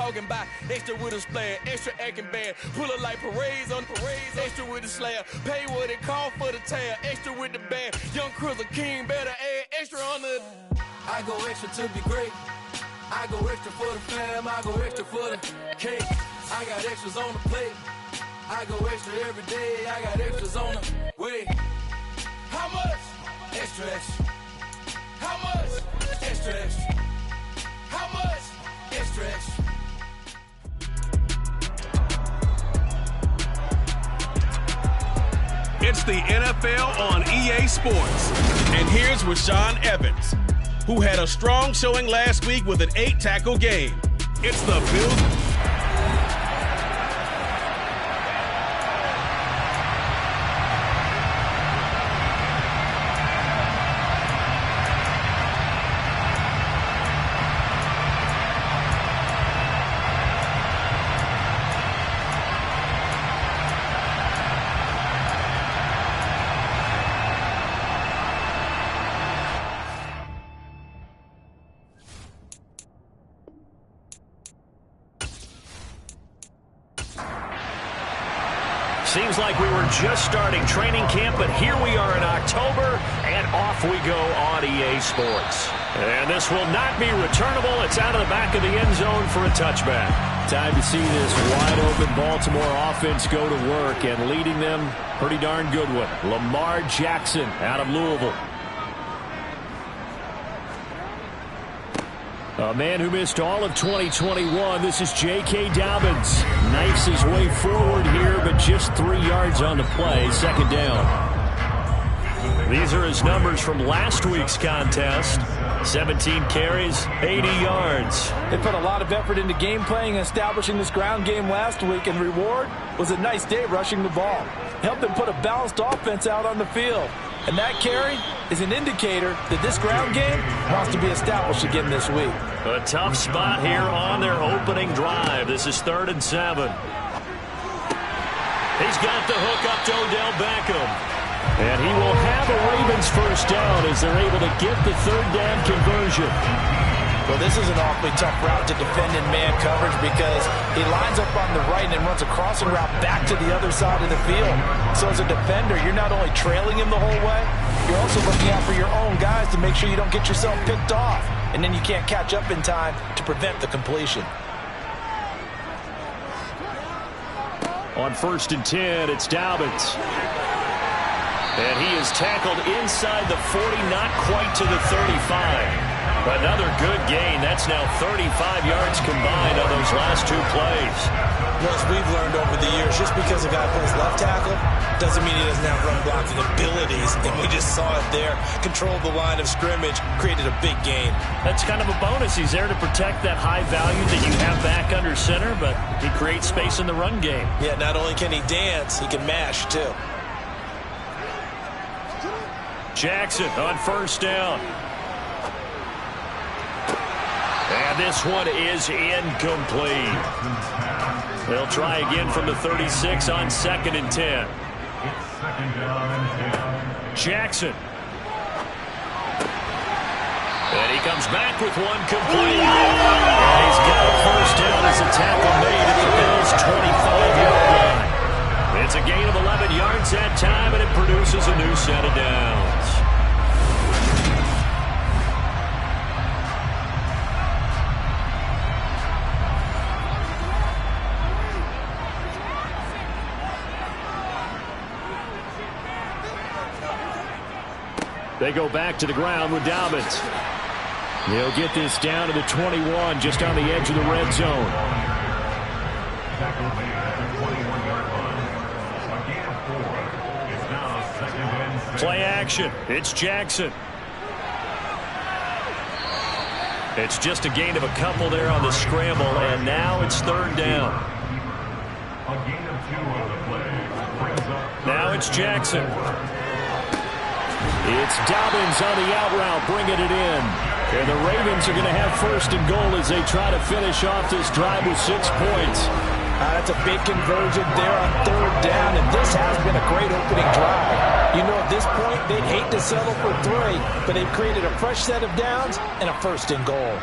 walking by, extra with a splash, extra acting bad. Pull up like parades on parades, extra with the slab. Pay what it cost for the tab, extra with the bag. Young Cruiser King, better add extra on the. I go extra to be great. I go extra for the fam, I go extra for the cake. I got extras on the plate. I go extra every day, I got extras on the way. How much? Extra, extra. How much? Extra, extra. How much? Extra, extra. It's the NFL on EA Sports. And here's Rashaan Evans, who had a strong showing last week with an 8-tackle game. It's the Bills. Seems like we were just starting training camp, but here we are in October, and off we go on EA Sports. And this will not be returnable. It's out of the back of the end zone for a touchback. Time to see this wide-open Baltimore offense go to work, and leading them, pretty darn good one. Lamar Jackson out of Louisville. A man who missed all of 2021, this is J.K. Dobbins. Knifes his way forward here, but just 3 yards on the play, second down. These are his numbers from last week's contest. 17 carries, 80 yards. They put a lot of effort into game playing and establishing this ground game last week, and reward was a nice day rushing the ball. Helped them put a balanced offense out on the field. And that carry is an indicator that this ground game wants to be established again this week. A tough spot here on their opening drive. This is 3rd and 7. He's got the hook up to Odell Beckham. And he will have a Ravens first down as they're able to get the 3rd down conversion. Well, this is an awfully tough route to defend in man coverage because he lines up on the right and runs a crossing route back to the other side of the field. So as a defender, you're not only trailing him the whole way, you're also looking out for your own guys to make sure you don't get yourself picked off. And then you can't catch up in time to prevent the completion. On 1st and 10, it's Dobbins. And he is tackled inside the 40, not quite to the 35. Another good gain. That's now 35 yards combined on those last 2 plays. Well, as we've learned over the years, just because a guy plays left tackle doesn't mean he doesn't have run blocking abilities. And we just saw it there. Controlled the line of scrimmage, created a big gain. That's kind of a bonus. He's there to protect that high value that you have back under center, but he creates space in the run game. Yeah, not only can he dance, he can mash too. Jackson on 1st down. And this one is incomplete. They'll try again from the 36 on 2nd and 10. Jackson. And he comes back with one complete. And he's got a first down as a tackle made at the Bills' 25-yard line. It's a gain of 11 yards that time, and it produces a new set of downs. They go back to the ground with Dobbins. They'll get this down to the 21, just on the edge of the red zone. Play action. It's Jackson. It's just a gain of a couple there on the scramble, and now it's 3rd down. Now it's Jackson. It's Dobbins on the out route, bringing it in. And the Ravens are going to have 1st and goal as they try to finish off this drive with 6 points. That's a big conversion there on 3rd down, and this has been a great opening drive. You know, at this point, they'd hate to settle for 3, but they've created a fresh set of downs and a 1st and goal.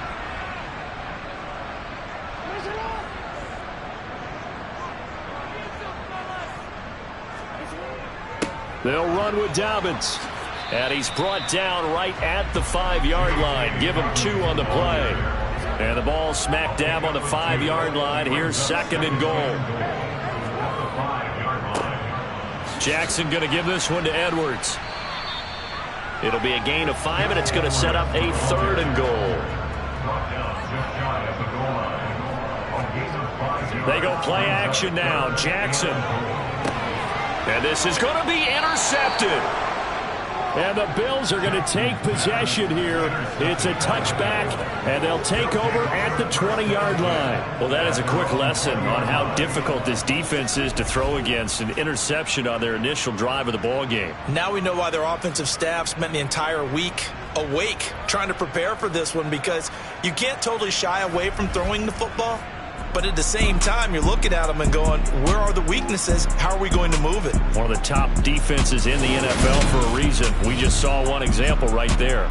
They'll run with Dobbins. And he's brought down right at the 5-yard line. Give him 2 on the play. And the ball smack dab on the 5-yard line. Here's 2nd and goal. Jackson going to give this one to Edwards. It'll be a gain of 5, and it's going to set up a 3rd and goal. They go play action now. Jackson. And this is going to be intercepted. And the Bills are going to take possession here. It's a touchback, and they'll take over at the 20-yard line. Well, that is a quick lesson on how difficult this defense is to throw against. An interception on their initial drive of the ball game. Now we know why their offensive staff spent the entire week awake trying to prepare for this one, because you can't totally shy away from throwing the football. But at the same time, you're looking at them and going, where are the weaknesses? How are we going to move it? One of the top defenses in the NFL for a reason. We just saw one example right there.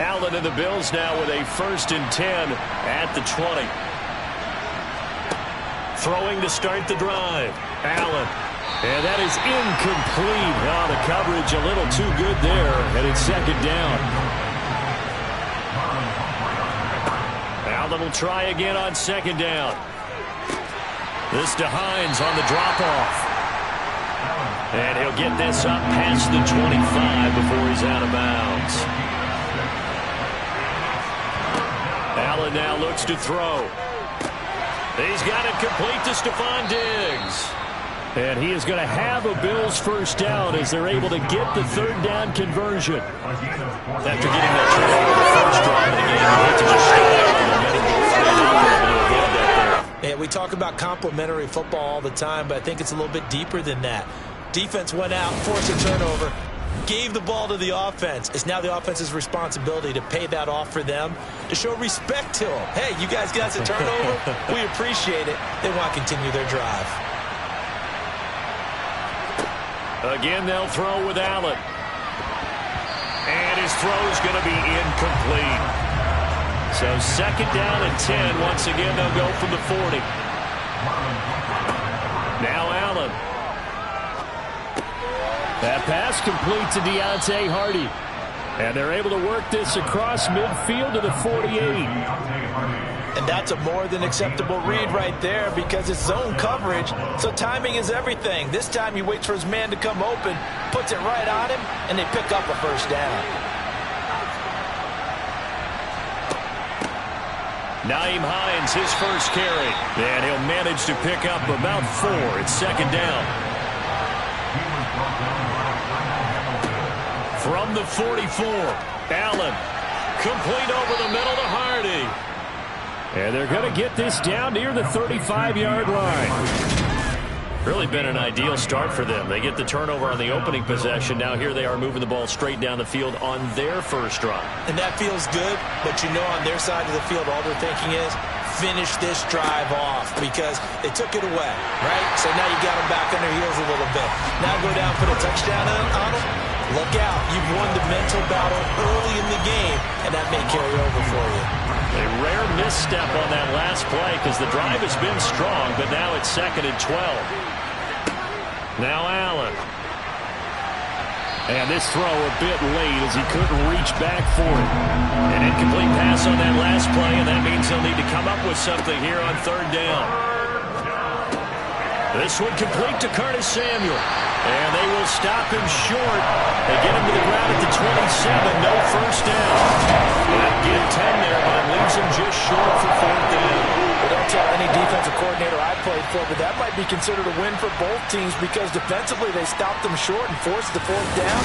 Allen and the Bills now with a 1st and 10 at the 20. Throwing to start the drive. Allen. And that is incomplete. Oh, the coverage a little too good there. And it's 2nd down. Allen will try again on 2nd down. This to Hines on the drop-off. And he'll get this up past the 25 before he's out of bounds. Allen now looks to throw. He's got it complete to Stephon Diggs. And he is going to have a Bills 1st down as they're able to get the 3rd down conversion. After getting that turnover the first drive of the game, to just Yeah, we talk about complementary football all the time, but I think it's a little bit deeper than that. Defense went out, forced a turnover, gave the ball to the offense. It's now the offense's responsibility to pay that off for them, to show respect to them. Hey, you guys got a turnover? We appreciate it. They want to continue their drive. Again, they'll throw with Allen. And his throw is going to be incomplete. So 2nd down and 10. Once again, they'll go from the 40. Now Allen. That pass complete to Deontay Hardy. And they're able to work this across midfield to the 48. And that's a more than acceptable read right there, because it's zone coverage, so timing is everything. This time he waits for his man to come open, puts it right on him, and they pick up a 1st down. Nyheim Hines, his 1st carry. And he'll manage to pick up about 4. It's 2nd down. From the 44, Allen. Complete over the middle to Hardy. And they're going to get this down near the 35-yard line. Really been an ideal start for them. They get the turnover on the opening possession. Now here they are moving the ball straight down the field on their 1st drive. And that feels good, but you know on their side of the field all they're thinking is finish this drive off, because they took it away, right? So now you got them back on their heels a little bit. Now go down, put a touchdown on them. Look out. You've won the mental battle early in the game, and that may carry over for you. A rare misstep on that last play, because the drive has been strong, but now it's 2nd and 12. Now Allen. And this throw a bit late as he couldn't reach back for it. An incomplete pass on that last play, and that means he'll need to come up with something here on 3rd down. This one complete to Curtis Samuel. And they will stop him short. They get him to the ground at the 27. No 1st down. That give 10 there, but it leaves him just short for 4th down. Well, don't tell any defensive coordinator I played for, but that might be considered a win for both teams, because defensively they stopped them short and forced the 4th down.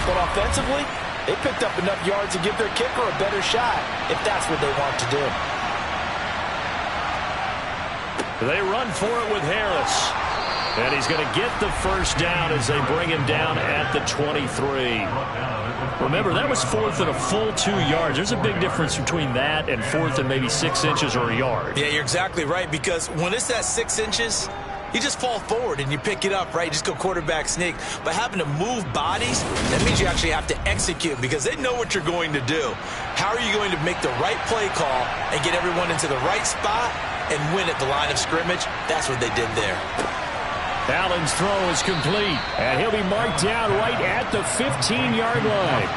But offensively, they picked up enough yards to give their kicker a better shot, if that's what they want to do. They run for it with Harris. And he's going to get the 1st down as they bring him down at the 23. Remember, that was 4th and a full 2 yards. There's a big difference between that and 4th and maybe 6 inches or a yard. Yeah, you're exactly right, because when it's at 6 inches, you just fall forward and you pick it up, right? You just go quarterback sneak. But having to move bodies, that means you actually have to execute because they know what you're going to do. How are you going to make the right play call and get everyone into the right spot and win at the line of scrimmage? That's what they did there. Allen's throw is complete, and he'll be marked down right at the 15-yard line.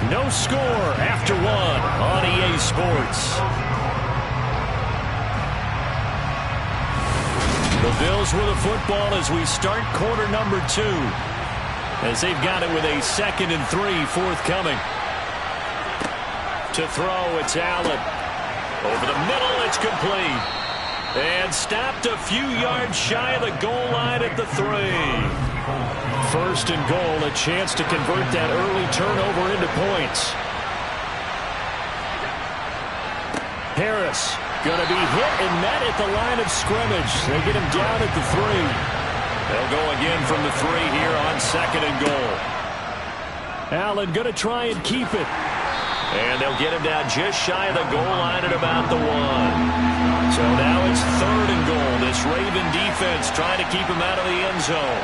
No score after one on EA Sports. The Bills with the football as we start quarter number 2, as they've got it with a 2nd and 3 forthcoming. To throw, it's Allen. Over the middle, it's complete. And stopped a few yards shy of the goal line at the 3. 1st and goal, a chance to convert that early turnover into points. Harris going to be hit and met at the line of scrimmage. They get him down at the 3. They'll go again from the 3 here on 2nd and goal. Allen going to try and keep it. And they'll get him down just shy of the goal line at about the 1. So now it's 3rd and goal. This Raven defense trying to keep him out of the end zone.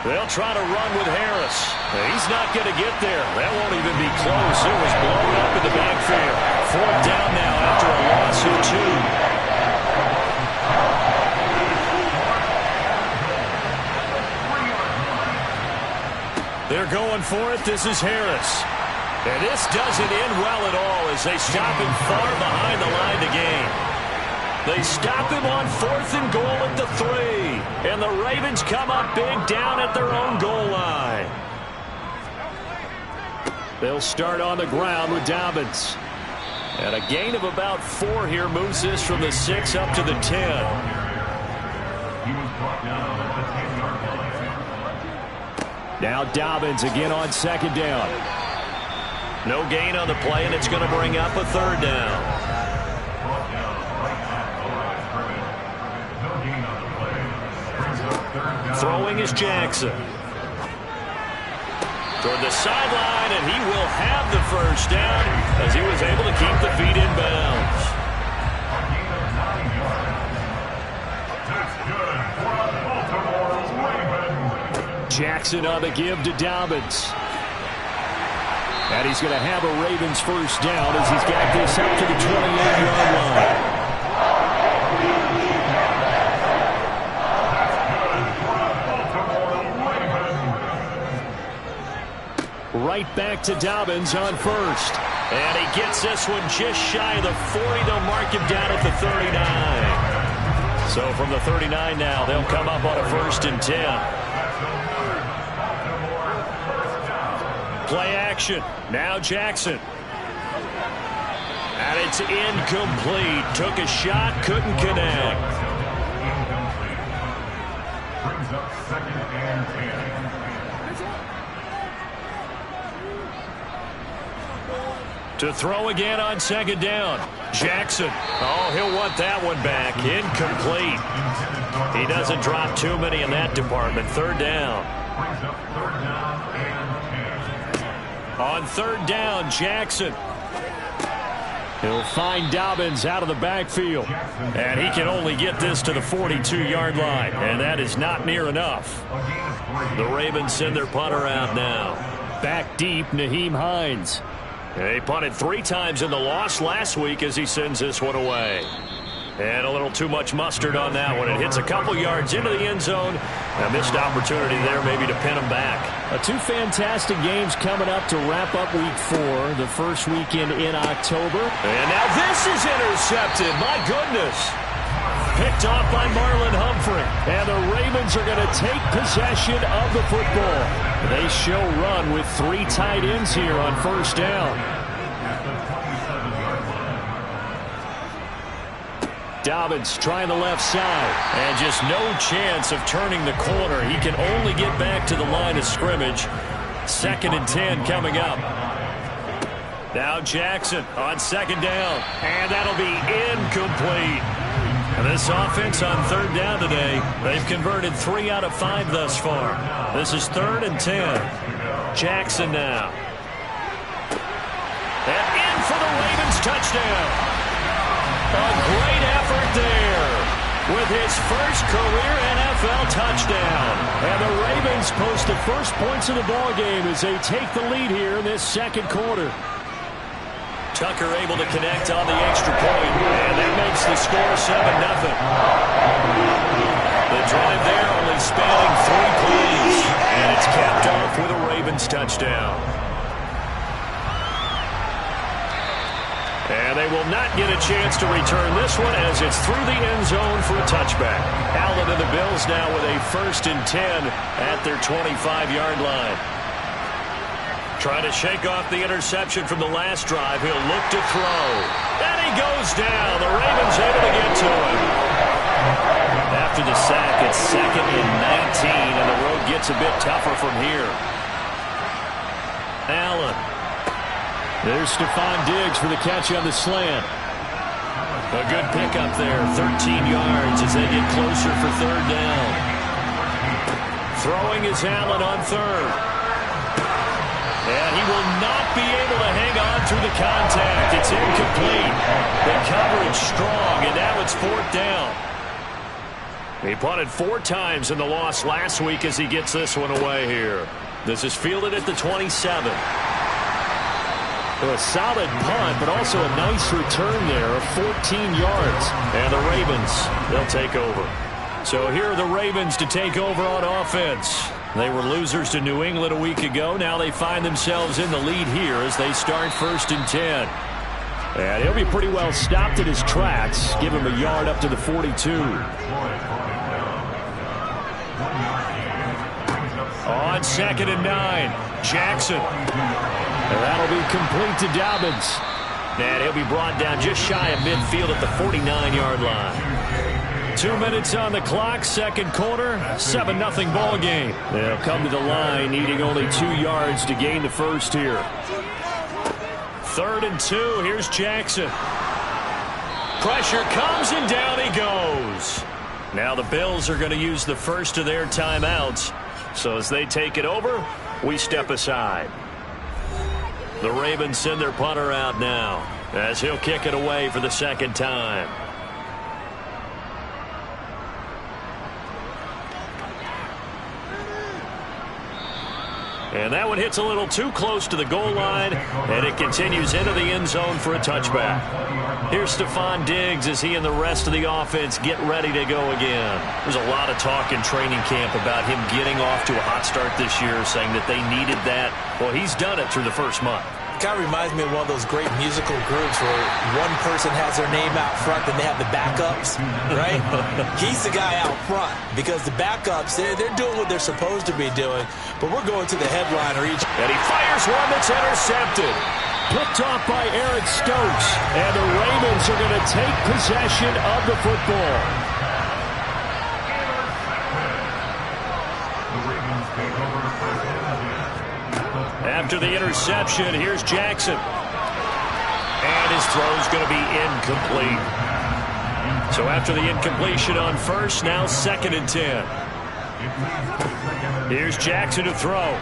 They'll try to run with Harris. He's not going to get there. That won't even be close. It was blown up in the backfield. 4th down now after a loss of 2. They're going for it. This is Harris. And this doesn't end well at all as they stop him far behind the line to gain. They stop him on 4th and goal at the 3. And the Ravens come up big down at their own goal line. They'll start on the ground with Dobbins. And a gain of about 4 here moves this from the 6 up to the 10. Now Dobbins again on 2nd down. No gain on the play, and it's going to bring up a 3rd down. Throwing is Jackson. Toward the sideline, and he will have the 1st down as he was able to keep the feet in bounds. Jackson on the give to Dobbins. And he's going to have a Ravens 1st down as he's got this up to the 28-yard line. Right back to Dobbins on 1st. And he gets this one just shy of the 40. They'll mark him down at the 39. So from the 39 now, they'll come up on a 1st and 10. Play action. Now Jackson. And it's incomplete. Took a shot, couldn't connect. Brings up 2nd and 10. To throw again on 2nd down. Jackson. Oh, he'll want that one back. Incomplete. He doesn't drop too many in that department. 3rd down. Brings up 3rd down and 10. On 3rd down, Jackson. He'll find Dobbins out of the backfield. And he can only get this to the 42-yard line. And that is not near enough. The Ravens send their punter out now. Back deep, Nyheim Hines. He punted 3 times in the loss last week as he sends this one away. And a little too much mustard on that one. It hits a couple yards into the end zone. A missed opportunity there maybe to pin him back. 2 fantastic games coming up to wrap up Week 4, the first weekend in October. And now this is intercepted. My goodness. Picked off by Marlon Humphrey. And the Ravens are going to take possession of the football. They show run with 3 tight ends here on 1st down. Dobbins trying the left side. And just no chance of turning the corner. He can only get back to the line of scrimmage. 2nd and 10 coming up. Now Jackson on 2nd down. And that'll be incomplete. And this offense on 3rd down today, they've converted 3 out of 5 thus far. This is 3rd and 10. Jackson now. And in for the Ravens touchdown. A great effort there with his first career NFL touchdown. And the Ravens post the first points of the ball game as they take the lead here in this second quarter. Tucker able to connect on the extra point, and that makes the score 7-0. The drive there only spanning 3 plays, and it's capped off with a Ravens touchdown. And they will not get a chance to return this one as it's through the end zone for a touchback. Allen and the Bills now with a 1st and 10 at their 25-yard line. Trying to shake off the interception from the last drive. He'll look to throw. And he goes down. The Ravens able to get to him. After the sack, it's 2nd and 19, and the road gets a bit tougher from here. Allen. There's Stephon Diggs for the catch on the slant. A good pickup there. 13 yards as they get closer for 3rd down. Throwing is Allen on 3rd. And he will not be able to hang on through the contact. It's incomplete. The coverage strong, and now it's 4th down. He punted 4 times in the loss last week as he gets this one away here. This is fielded at the 27. A solid punt, but also a nice return there of 14 yards. And the Ravens, they'll take over. So here are the Ravens to take over on offense. They were losers to New England a week ago. Now they find themselves in the lead here as they start 1st and 10. And he'll be pretty well stopped in his tracks. Give him a yard up to the 42. On 2nd and 9, Jackson. And that'll be complete to Dobbins. And he'll be brought down just shy of midfield at the 49-yard line. 2 minutes on the clock, second quarter, 7-0 ball game. They'll come to the line needing only 2 yards to gain the first here. 3rd and 2, here's Jackson. Pressure comes and down he goes. Now the Bills are going to use the first of their timeouts. So as they take it over, we step aside. The Ravens send their punter out now as he'll kick it away for the 2nd time. And that one hits a little too close to the goal line, and it continues into the end zone for a touchback. Here's Stephon Diggs as he and the rest of the offense get ready to go again. There's a lot of talk in training camp about him getting off to a hot start this year, saying that they needed that. Well, he's done it through the first month. It kind of reminds me of one of those great musical groups where one person has their name out front, then they have the backups, right? He's the guy out front because the backups, they're doing what they're supposed to be doing, but we're going to the headliner each. And he fires one that's intercepted. Picked off by Eric Stokes, and the Ravens are going to take possession of the football. After the interception, here's Jackson. And his throw's going to be incomplete. So after the incompletion on first, now 2nd and 10. Here's Jackson to throw.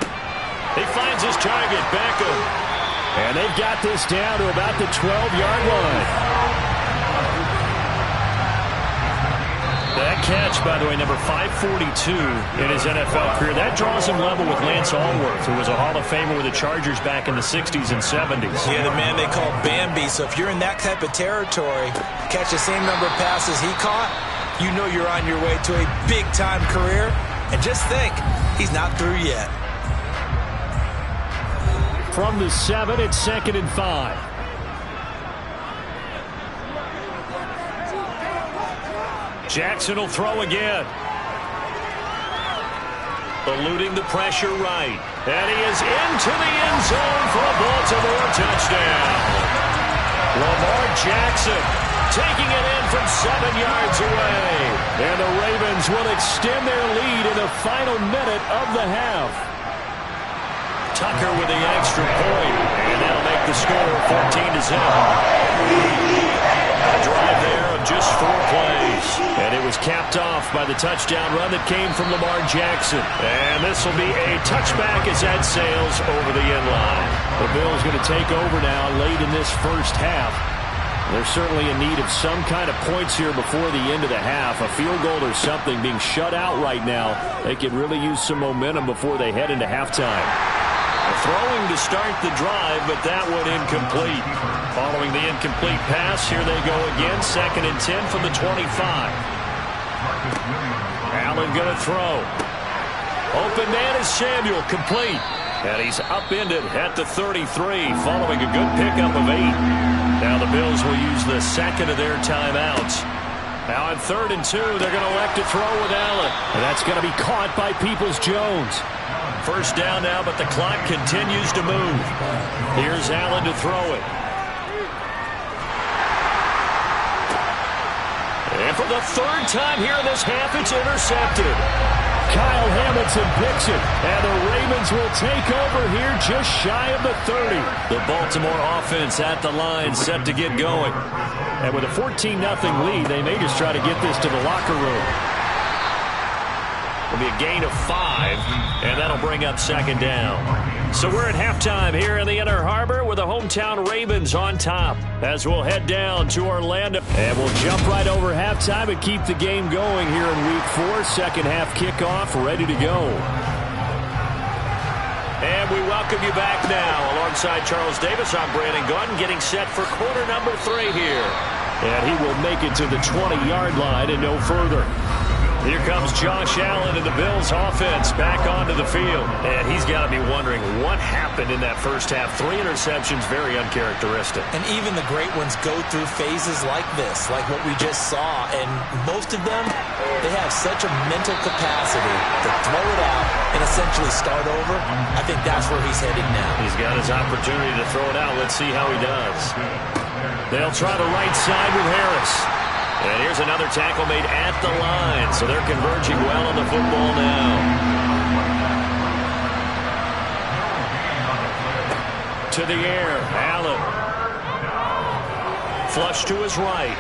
He finds his target, Beckham. And they've got this down to about the 12-yard line. That catch, by the way, number 542 in his NFL career. That draws him level with Lance Allworth, who was a Hall of Famer with the Chargers back in the 60s and 70s. Yeah, the man they call Bambi. So if you're in that type of territory, catch the same number of passes he caught, you know you're on your way to a big-time career. And just think, he's not through yet. From the 7, it's 2nd and 5. Jackson will throw again. Eluding the pressure right. And he is into the end zone for a Baltimore touchdown. Lamar Jackson taking it in from 7 yards away. And the Ravens will extend their lead in the final minute of the half. Tucker with the extra point. And that'll make the score 14-0. A drive there of just 4 plays. And it was capped off by the touchdown run that came from Lamar Jackson. And this will be a touchback as that sails over the end line. The Bills going to take over now late in this first half. They're certainly in need of some kind of points here before the end of the half. A field goal or something, being shut out right now. They could really use some momentum before they head into halftime. Throwing to start the drive, but that one incomplete. Following the incomplete pass, here they go again. 2nd and 10 from the 25. Allen going to throw. Open man is Samuel, complete. And he's upended at the 33, following a good pickup of 8. Now the Bills will use the second of their timeouts. Now on 3rd and 2, they're going to elect to throw with Allen. And that's going to be caught by Peoples-Jones. First down now, but the clock continues to move. Here's Allen to throw it. And for the 3rd time here in this half, it's intercepted. Kyle Hamilton picks it, and the Ravens will take over here just shy of the 30. The Baltimore offense at the line, set to get going. And with a 14-0 lead, they may just try to get this to the locker room. It'll be a gain of 5, and that'll bring up 2nd down. So we're at halftime here in the Inner Harbor with the hometown Ravens on top as we'll head down to Orlando. And we'll jump right over halftime and keep the game going here in Week 4. Second half kickoff ready to go. And we welcome you back now. Alongside Charles Davis, I'm Brandon Gaudin, getting set for quarter number 3 here. And he will make it to the 20-yard line and no further. Here comes Josh Allen and the Bills offense back onto the field. And he's got to be wondering what happened in that first half. 3 interceptions, very uncharacteristic. And even the great ones go through phases like this, like what we just saw. And most of them, they have such a mental capacity to throw it out and essentially start over. I think that's where he's heading now. He's got his opportunity to throw it out. Let's see how he does. They'll try the right side with Harris. And here's another tackle made at the line. So they're converging well on the football now. To the air, Allen. Flush to his right.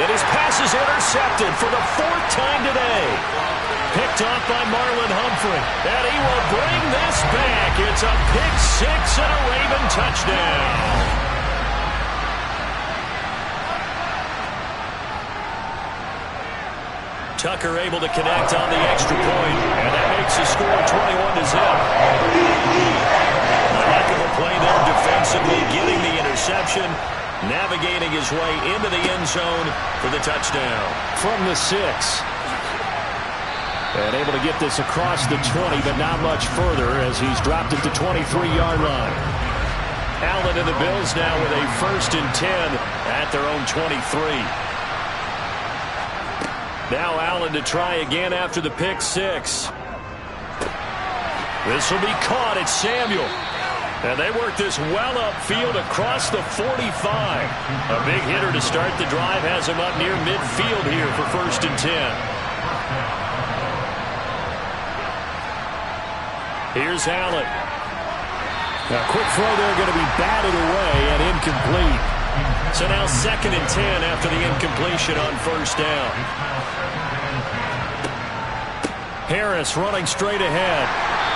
And his pass is intercepted for the 4th time today. Picked off by Marlon Humphrey. And he will bring this back. It's a pick 6 and a Raven touchdown. Tucker able to connect on the extra point, and that makes the score 21-0. A heck of a play there defensively, getting the interception, navigating his way into the end zone for the touchdown. From the 6. And able to get this across the 20, but not much further as he's dropped it to 23-yard line. Allen and the Bills now with a 1st and 10 at their own 23. Now Allen to try again after the pick 6. This will be caught. It's Samuel. And they work this well upfield across the 45. A big hitter to start the drive has him up near midfield here for 1st and 10. Here's Allen. A quick throw there going to be batted away and incomplete. So now 2nd and 10 after the incompletion on 1st down. Harris running straight ahead.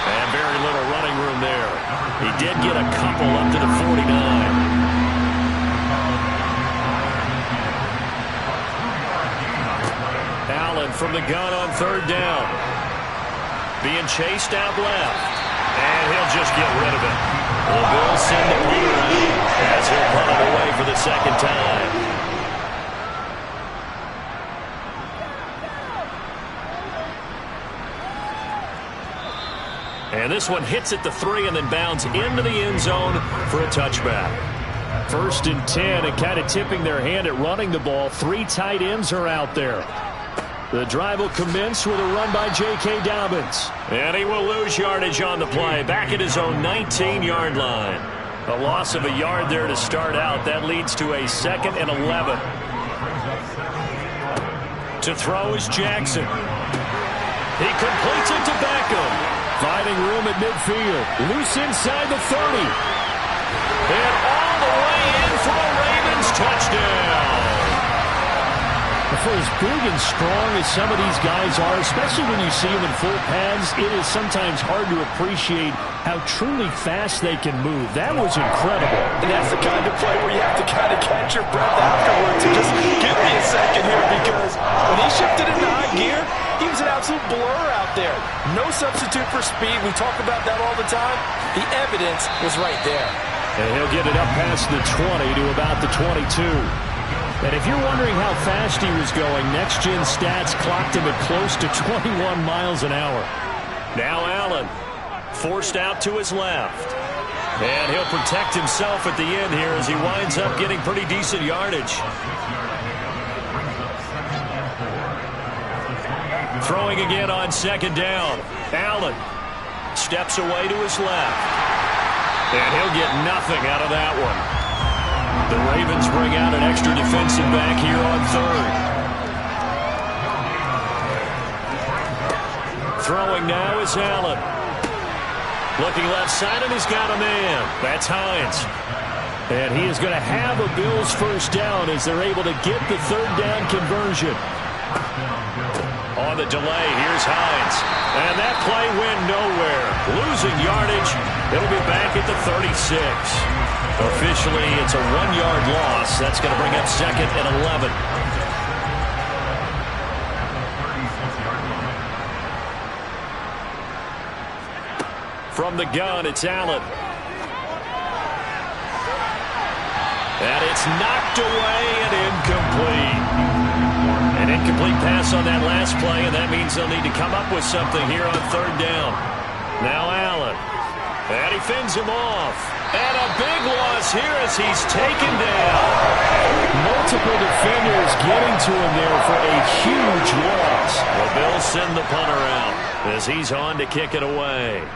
And very little running room there. He did get a couple up to the 49. Allen from the gun on 3rd down. Being chased out left. And he'll just get rid of it. The Bills send the punter out as he'll punt it away for the 2nd time. And this one hits at the 3 and then bounds into the end zone for a touchback. 1st and 10, and kind of tipping their hand at running the ball. 3 tight ends are out there. The drive will commence with a run by J.K. Dobbins. And he will lose yardage on the play, back at his own 19-yard line. A loss of a yard there to start out. That leads to a 2nd and 11. To throw is Jackson. He completes it to Beckham. Finding room at midfield. Loose inside the 30. And all the way in for a Ravens touchdown. for as big and strong as some of these guys are, especially when you see them in full pads, it is sometimes hard to appreciate how truly fast they can move. That was incredible. And that's the kind of play where you have to kind of catch your breath afterwards and just give me a second here, because when he shifted into high gear, he was an absolute blur out there. No substitute for speed. We talk about that all the time. The evidence was right there. And he'll get it up past the 20 to about the 22. And if you're wondering how fast he was going, Next Gen Stats clocked him at close to 21 miles an hour. Now Allen, forced out to his left. And he'll protect himself at the end here as he winds up getting pretty decent yardage. Throwing again on second down. Allen steps away to his left. And he'll get nothing out of that one. The Ravens bring out an extra defensive back here on third. Throwing now is Allen. Looking left side, and he's got a man. That's Hines. And he is going to have a Bills first down as they're able to get the third down conversion. On the delay, here's Hines. And that play went nowhere. Losing yardage. It'll be back at the 36. Officially, it's a 1-yard loss. That's going to bring up second and 11. From the gun, it's Allen. And it's knocked away and incomplete. An incomplete pass on that last play, and that means they'll need to come up with something here on third down. Now Allen. And he fends him off. And a big loss here as he's taken down. Multiple defenders getting to him there for a huge loss. The Bills send the punter out as he's on to kick it away.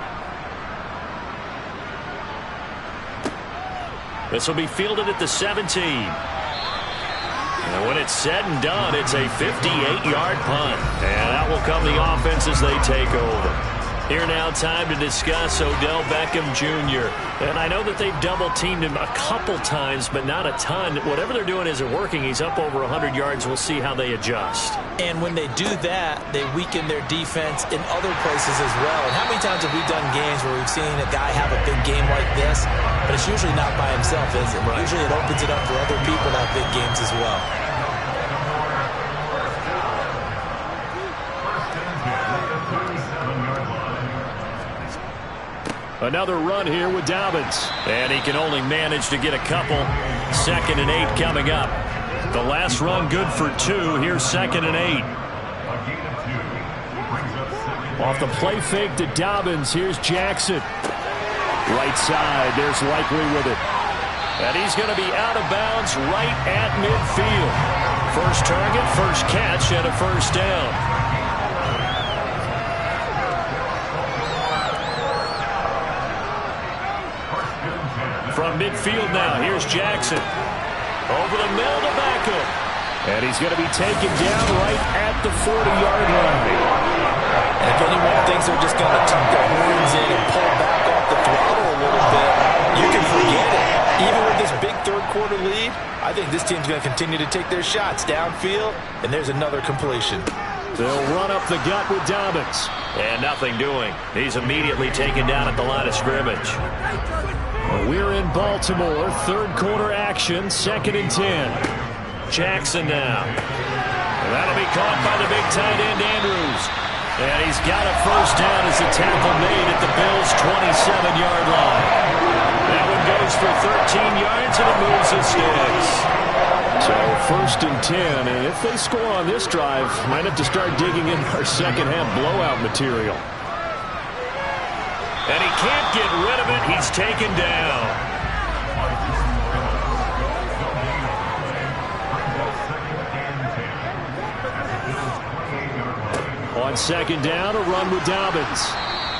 This will be fielded at the 17. And when it's said and done, it's a 58-yard punt. And out will come the offense as they take over. Here now, time to discuss Odell Beckham Jr. And I know that they've double-teamed him a couple times, but not a ton. Whatever they're doing isn't working. He's up over 100 yards. We'll see how they adjust. And when they do that, they weaken their defense in other places as well. And how many times have we done games where we've seen a guy have a big game like this, but it's usually not by himself, is it? Right. Usually it opens it up for other people to have big games as well. Another run here with Dobbins. And he can only manage to get a couple. 2nd and 8 coming up. The last run good for 2. Here's 2nd and 8. Off the play fake to Dobbins. Here's Jackson. Right side. There's Likely with it. And he's going to be out of bounds right at midfield. First target, first catch, and a first down. From midfield now, here's Jackson. Over the middle to Beckham. And he's going to be taken down right at the 40-yard line. And if anyone thinks they're just going to tuck their horns in and pull back off the throttle a little bit, you can forget it. Even with this big third-quarter lead, I think this team's going to continue to take their shots downfield, and there's another completion. They'll run up the gut with Dobbins. And nothing doing. He's immediately taken down at the line of scrimmage. We're in Baltimore, third-quarter action, 2nd and 10. Jackson now. And that'll be caught by the big tight end, Andrews. And he's got a first down as the tackle made at the Bills' 27-yard line. That one goes for 13 yards, and it moves the sticks. So 1st and 10, and if they score on this drive, might have to start digging in our second-half blowout material. And he can't get rid of it. He's taken down. On 2nd down, a run with Dobbins.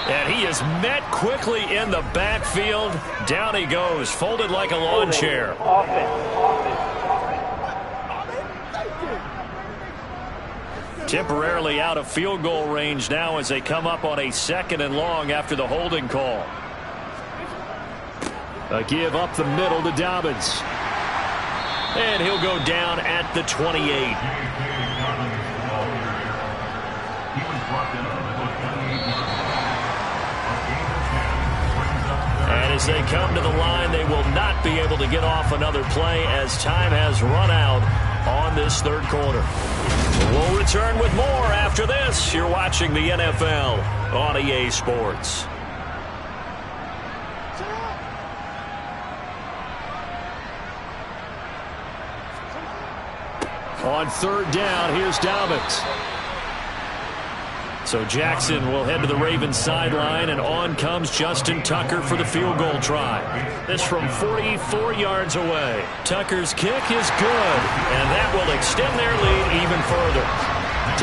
And he is met quickly in the backfield. Down he goes, folded like a lawn chair. Temporarily out of field goal range now as they come up on a 2nd and long after the holding call. A give up the middle to Dobbins. And he'll go down at the 28. And as they come to the line, they will not be able to get off another play as time has run out on this third quarter. We'll return with more after this. You're watching the NFL on EA Sports. On third down, here's Dobbins. So Jackson will head to the Ravens sideline, and on comes Justin Tucker for the field goal try. This from 44 yards away. Tucker's kick is good, and that will extend their lead even further.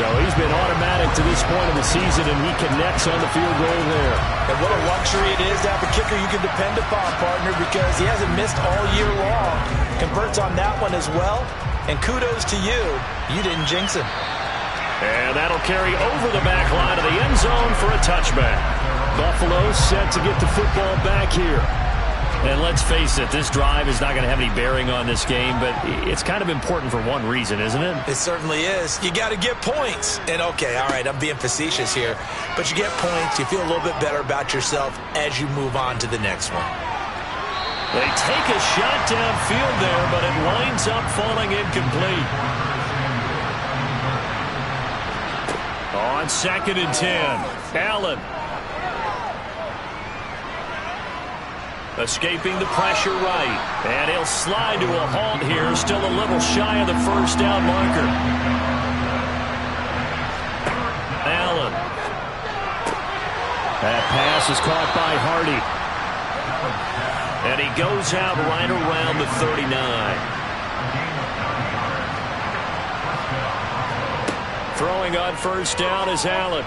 So he's been automatic to this point of the season, and he connects on the field goal there. And what a luxury it is to have a kicker you can depend upon, partner, because he hasn't missed all year long. Converts on that one as well, and kudos to you. You didn't jinx him. And that'll carry over the back line of the end zone for a touchback. Buffalo set to get the football back here. And let's face it, this drive is not going to have any bearing on this game, but it's kind of important for one reason, isn't it? It certainly is. You got to get points. And okay, all right, I'm being facetious here, but you get points, you feel a little bit better about yourself as you move on to the next one. They take a shot downfield there, but it winds up falling incomplete. On 2nd and 10, Allen. Escaping the pressure right. And he'll slide to a halt here, still a little shy of the first down marker. Allen. That pass is caught by Hardy. And he goes out right around the 39. Throwing on first down is Allen.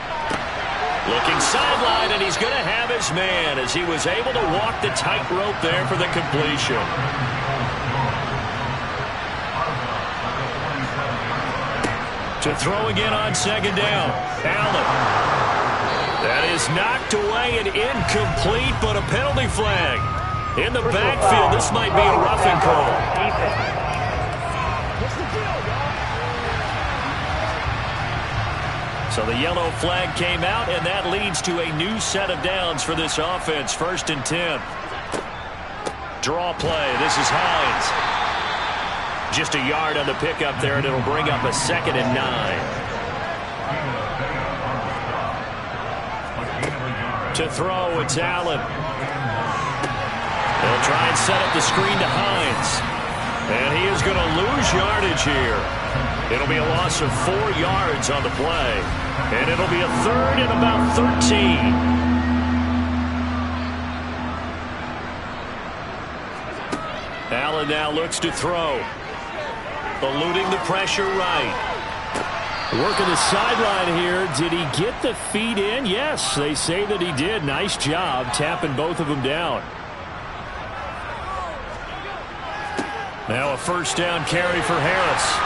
Looking sideline, and he's going to have his man as he was able to walk the tightrope there for the completion. To throw again on 2nd down. Allen. That is knocked away and incomplete, but a penalty flag. In the backfield, this might be a roughing call. So the yellow flag came out, and that leads to a new set of downs for this offense. 1st and 10. Draw play. This is Hines. Just a yard on the pickup there, and it'll bring up a 2nd and 9. To throw, it's Allen. They'll try and set up the screen to Hines. And he is going to lose yardage here. It'll be a loss of 4 yards on the play. And it'll be a 3rd and about 13. Allen now looks to throw. Eluding the pressure right. Working the sideline here. Did he get the feet in? Yes, they say that he did. Nice job tapping both of them down. Now a first down carry for Harris.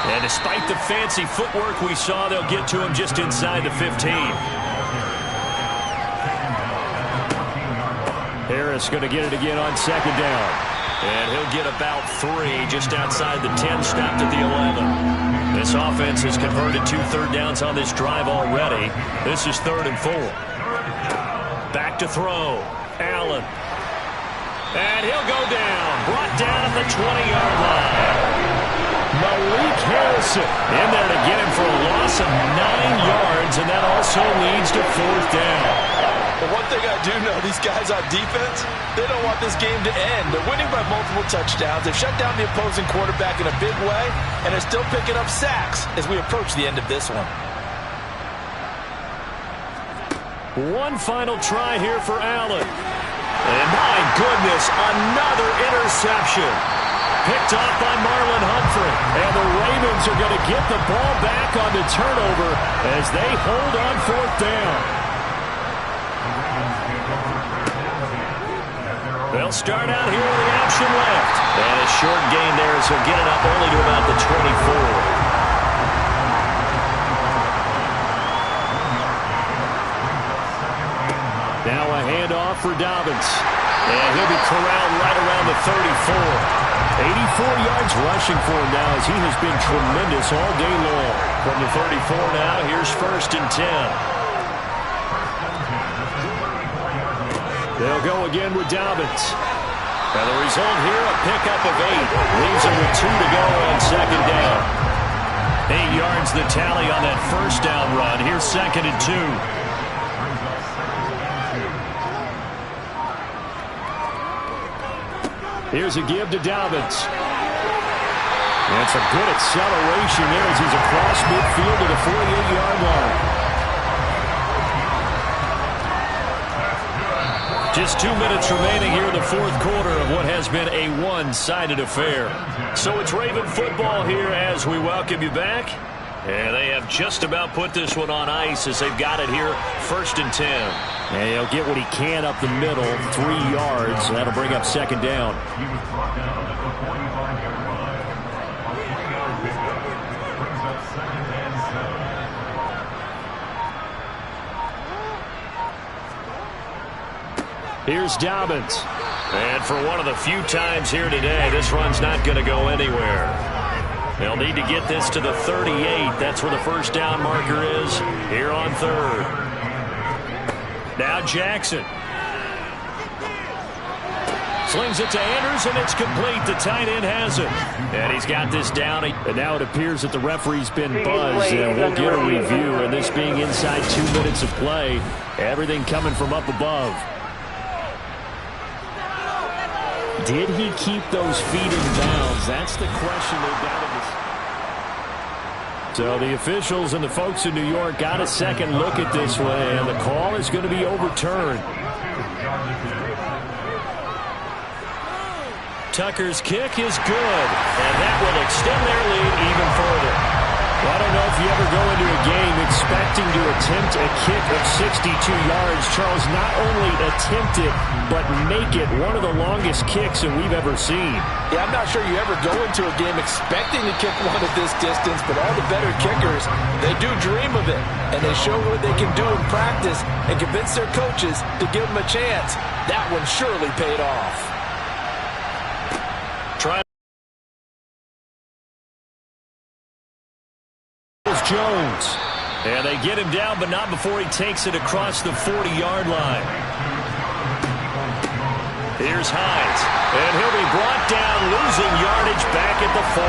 And despite the fancy footwork we saw, they'll get to him just inside the 15. Harris going to get it again on 2nd down. And he'll get about 3 just outside the 10, stopped at the 11. This offense has converted 2 third downs on this drive already. This is 3rd and 4. Back to throw. Allen. And he'll go down. Brought down at the 20-yard line. Malik Harrison in there to get him for a loss of 9 yards, and that also leads to 4th down. But one thing I do know, these guys on defense, they don't want this game to end. They're winning by multiple touchdowns. They've shut down the opposing quarterback in a big way, and they're still picking up sacks as we approach the end of this one. One final try here for Allen. And my goodness, another interception. Picked off by Marlon Humphrey. And the Ravens are going to get the ball back on the turnover as they hold on 4th down. They'll start out here with the option left. And a short gain there as he'll get it up only to about the 24. Now a handoff for Dobbins. And he'll be corralled right around the 34. 84 yards rushing for him now as he has been tremendous all day long. From the 34 now, here's 1st and 10. They'll go again with Dobbins. And the result here, a pickup of 8. Leaves him with 2 to go on second down. 8 yards the tally on that first down run. Here's 2nd and 2. Here's a give to Dobbins. And it's a good acceleration there as he's across midfield to the 48-yard line. Just 2 minutes remaining here in the fourth quarter of what has been a one-sided affair. So it's Raven football here as we welcome you back. And they have just about put this one on ice as they've got it here, 1st and 10. And he'll get what he can up the middle, 3 yards. And that'll bring up second down. Here's Dobbins. And for one of the few times here today, this run's not going to go anywhere. They'll need to get this to the 38. That's where the first down marker is here on 3rd. Now Jackson. Slings it to Andrews, and it's complete. The tight end has it. And he's got this down. And now it appears that the referee's been buzzed, and we'll get a review. And this being inside 2 minutes of play, everything coming from up above. Did he keep those feet in bounds? That's the question they've got to decide. So the officials and the folks in New York got a second look at this one, and the call is going to be overturned. Tucker's kick is good, and that will extend their lead even further. Well, I don't know if you ever go into a game expecting to attempt a kick of 62 yards. Charles, not only attempt it, but make it one of the longest kicks that we've ever seen. Yeah, I'm not sure you ever go into a game expecting to kick one at this distance, but all the better kickers, they do dream of it, and they show what they can do in practice and convince their coaches to give them a chance. That one surely paid off. Jones. And they get him down, but not before he takes it across the 40-yard line. Here's Hines. And he'll be brought down, losing yardage back at the 40.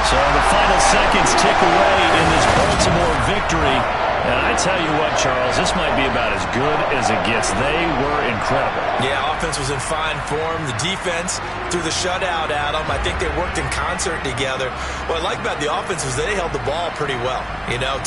So the final seconds tick away in this Baltimore victory. And I tell you what, Charles, this might be about as good as it gets. They were incredible. Yeah, offense was in fine form. The defense threw the shutout at them. I think they worked in concert together. What I like about the offense was they held the ball pretty well. You know,